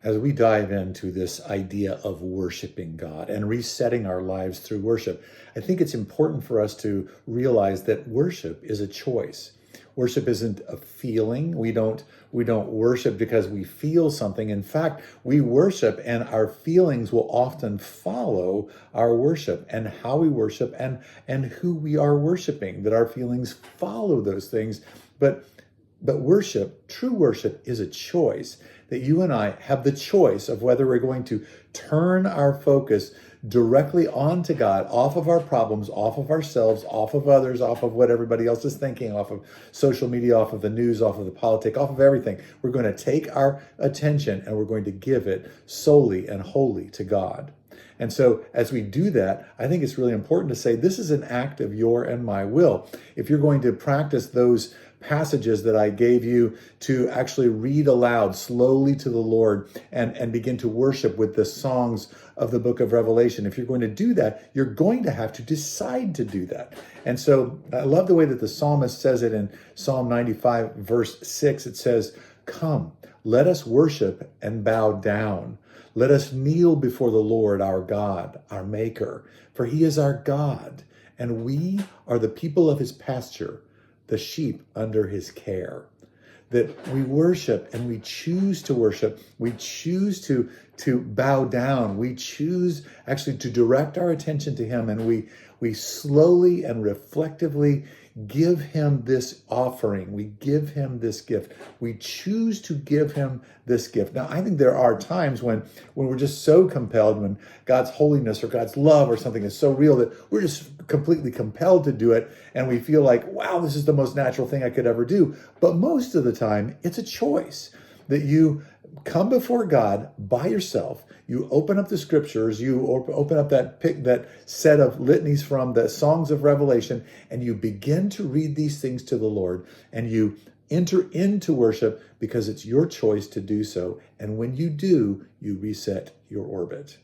As we dive into this idea of worshiping God and resetting our lives through worship, I think it's important for us to realize that worship is a choice. Worship isn't a feeling. We don't worship because we feel something. In fact, we worship and our feelings will often follow our worship and how we worship and who we are worshiping, that our feelings follow those things. But worship, true worship, is a choice that you and I have the choice of whether we're going to turn our focus directly onto God, off of our problems, off of ourselves, off of others, off of what everybody else is thinking, off of social media, off of the news, off of the politics, off of everything. We're going to take our attention and we're going to give it solely and wholly to God. And so as we do that, I think it's really important to say this is an act of your and my will. If you're going to practice those passages that I gave you to actually read aloud slowly to the Lord and begin to worship with the songs of the book of Revelation, if you're going to do that, you're going to have to decide to do that. And so I love the way that the psalmist says it in Psalm 95, verse 6. It says, "Come, let us worship and bow down. Let us kneel before the Lord our God, our Maker, for he is our God, and we are the people of his pasture, the sheep under his care." That we worship and we choose to worship. We choose to bow down. We choose actually to direct our attention to him, and we slowly and reflectively give him this offering. We give him this gift. We choose to give him this gift. Now, I think there are times when we're just so compelled, when God's holiness or God's love or something is so real that we're just completely compelled to do it. And we feel like, wow, this is the most natural thing I could ever do. But most of the time, it's a choice that you come before God by yourself. You open up the scriptures, you open up that set of litanies from the songs of Revelation, and you begin to read these things to the Lord, and you enter into worship because it's your choice to do so. And when you do, you reset your orbit.